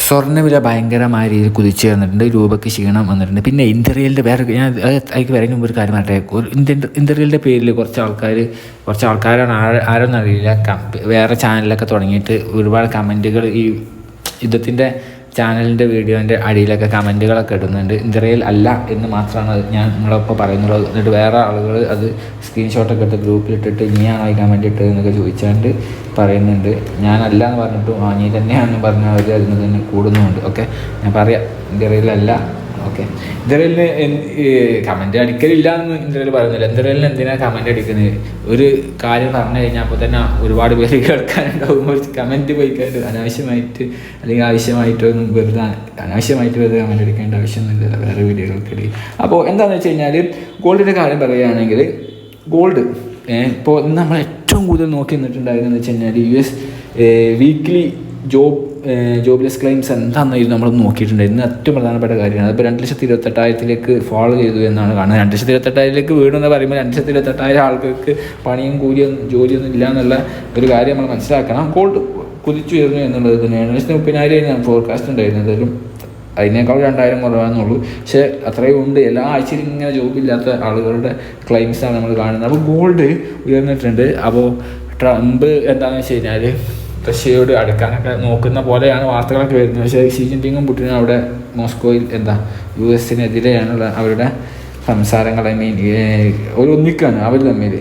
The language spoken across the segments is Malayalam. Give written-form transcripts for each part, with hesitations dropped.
സ്വർണ്ണവില ഭയങ്കരമായ രീതിയിൽ കുതിച്ച് വന്നിട്ടുണ്ട്. രൂപയ്ക്ക് ക്ഷീണം വന്നിട്ടുണ്ട്. പിന്നെ ഇന്ത്യയിലെ വേറെ ഞാൻ അതിലേക്ക് വരുന്ന മുമ്പ് ഒരു കാര്യം പറയട്ടെ. ഇന്ത്യയിലെ പേരിൽ കുറച്ച് ആൾക്കാരാണ് ആരെന്നറിയില്ല വേറെ ചാനലൊക്കെ തുടങ്ങിയിട്ട് ഒരുപാട് കമൻറ്റുകൾ ഈ യുദ്ധത്തിൻ്റെ ചാനലിൻ്റെ വീഡിയോൻ്റെ അടിയിലൊക്കെ കമൻറ്റുകളൊക്കെ ഇടുന്നുണ്ട്. ഇന്ത്യയിൽ അല്ല എന്ന് മാത്രമാണ് ഞാൻ നിങ്ങളിപ്പോൾ പറയുന്നുള്ളത്. എന്നിട്ട് വേറെ ആളുകൾ അത് സ്ക്രീൻഷോട്ടൊക്കെ എടുത്ത് ഗ്രൂപ്പിലിട്ടിട്ട് നീയാണോ ഈ കമൻറ്റ് ഇട്ടത് എന്നൊക്കെ ചോദിച്ചുകൊണ്ട് പറയുന്നുണ്ട്. ഞാനല്ല എന്ന് പറഞ്ഞിട്ടും നീ തന്നെയാണെന്ന് പറഞ്ഞാൽ അവർ അതിന് തന്നെ കൂടുന്നുമുണ്ട്. ഓക്കെ, ഞാൻ പറയാം ഇന്ത്യയിലല്ല. ഓക്കെ, ഇന്ത്യയിലിന് കമൻറ്റ് അടിക്കലില്ല എന്ന് ഇന്ത്യയിൽ പറയുന്നില്ല. ഇന്ത്യയിൽ എന്തിനാണ് കമൻറ്റ് അടിക്കുന്നത്? ഒരു കാര്യം പറഞ്ഞു കഴിഞ്ഞാൽ അപ്പോൾ തന്നെ ഒരുപാട് പേര് കേൾക്കാനുണ്ടാവും. കമൻറ്റ് പോയിക്കാണ്ട് അനാവശ്യമായിട്ട് അല്ലെങ്കിൽ ആവശ്യമായിട്ടൊന്നും അനാവശ്യമായിട്ട് വെറുതെ കമൻറ്റ് അടിക്കേണ്ട ആവശ്യമൊന്നുമില്ല വേറെ വീഡിയോകൾക്കിടയിൽ. അപ്പോൾ എന്താണെന്ന് വെച്ച് കഴിഞ്ഞാൽ ഗോൾഡിൻ്റെ കാര്യം പറയുകയാണെങ്കിൽ ഗോൾഡ് ഇപ്പോൾ നമ്മൾ ഏറ്റവും കൂടുതൽ നോക്കി നിന്നിട്ടുണ്ടായിരുന്നെന്ന് വെച്ച് കഴിഞ്ഞാൽ US വീക്ക്ലി ജോബ്ലെസ് ക്ലെയിംസ് എന്താണെന്നായിരുന്നു നമ്മൾ നോക്കിയിട്ടുണ്ടായിരുന്നു. ഏറ്റവും പ്രധാനപ്പെട്ട കാര്യമാണ്. അതിപ്പോൾ 2,28,000 ഫോളോ ചെയ്തു എന്നാണ് കാണുന്നത്. 2,28,000 വീടെന്ന് പറയുമ്പോൾ 2,28,000 ആൾക്കാർക്ക് പണിയും കൂലിയും ജോലിയൊന്നും ഇല്ല എന്നുള്ള ഒരു കാര്യം നമ്മൾ മനസ്സിലാക്കണം. ഗോൾഡ് കുതിച്ചുയർന്നു എന്നുള്ളത് തന്നെയാണ്. 1,30,000 ഫോർകാസ്റ്റ് ഉണ്ടായിരുന്നതിലും അതിനേക്കാൾ 2,000 കുറവാണെന്നുള്ളൂ. പക്ഷേ അത്രയും ഉണ്ട്. എല്ലാ ആഴ്ചയിലും ഇങ്ങനെ ജോബില്ലാത്ത ആളുകളുടെ ക്ലെയിംസാണ് നമ്മൾ കാണുന്നത്. അപ്പോൾ ഗോൾഡ് ഉയർന്നിട്ടുണ്ട്. അപ്പോൾ ട്രംപ് എന്താണെന്ന് വെച്ച് കഴിഞ്ഞാൽ റഷ്യയോട് അടുക്കാനൊക്കെ നോക്കുന്ന പോലെയാണ് വാർത്തകളൊക്കെ വരുന്നത്. പക്ഷേ ഷീ ജിൻപിങ്ങും പുടിനും അവിടെ മോസ്കോയിൽ US-നെതിരെയാണുള്ള അവരുടെ സംസാരങ്ങൾ. ഒരു ഒന്നിക്കാണ് അവർ തമ്മിൽ.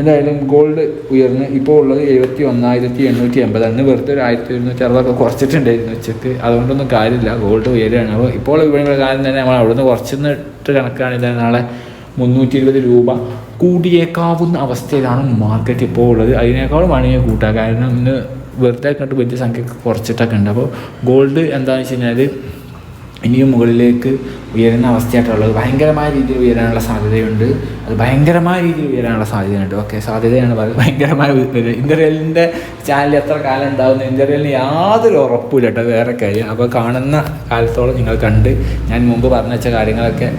എന്തായാലും ഗോൾഡ് ഉയർന്ന് ഇപ്പോൾ ഉള്ളത് 71,880 അന്ന് വെറുതെ ഒരു 1,260 കുറച്ചിട്ടുണ്ടായിരുന്നു ഉച്ചക്ക്. അതുകൊണ്ടൊന്നും കാര്യമില്ല, ഗോൾഡ് ഉയരുകയാണ്. അപ്പോൾ ഇപ്പോൾ ഇവിടെ കാര്യം തന്നെ നമ്മൾ അവിടുന്ന് കുറച്ചിട്ട് കണക്കാണില്ല. നാളെ 320 രൂപ കൂടിയേക്കാവുന്ന അവസ്ഥയിലാണ് മാർക്കറ്റ് ഇപ്പോൾ ഉള്ളത്. അതിനേക്കാളും വേണമെങ്കിൽ കൂട്ടാം. കാരണം ഇന്ന് വെറുതെ കണ്ട് വലിയ സംഖ്യയൊക്കെ കുറച്ചിട്ടൊക്കെ ഉണ്ട്. അപ്പോൾ ഗോൾഡ് എന്താണെന്ന് വെച്ച് കഴിഞ്ഞാൽ ഇനിയും മുകളിലേക്ക് ഉയരുന്ന അവസ്ഥയായിട്ടുള്ളത്. ഭയങ്കരമായ രീതിയിൽ ഉയരാനുള്ള സാധ്യതയുണ്ട്. അത് ഭയങ്കരമായ രീതിയിൽ ഉയരാനുള്ള സാധ്യതയുണ്ട്. ഓക്കെ, സാധ്യതയാണ് പറയുന്നത്. ഭയങ്കരമായ ഇന്ത്യയിലിൻ്റെ ചാനൽ എത്ര കാലം ഉണ്ടാകുന്നു ഇന്ത്യയിലിന് യാതൊരു ഉറപ്പില്ല കേട്ടോ, വേറെ കാര്യം. അപ്പോൾ കാണുന്ന കാലത്തോളം നിങ്ങൾ കണ്ട് ഞാൻ മുമ്പ് പറഞ്ഞു വെച്ച കാര്യങ്ങളൊക്കെ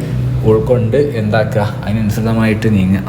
ഉൾക്കൊണ്ട് എന്താക്കുക, അതിനനുസൃതമായിട്ട് നീങ്ങുക.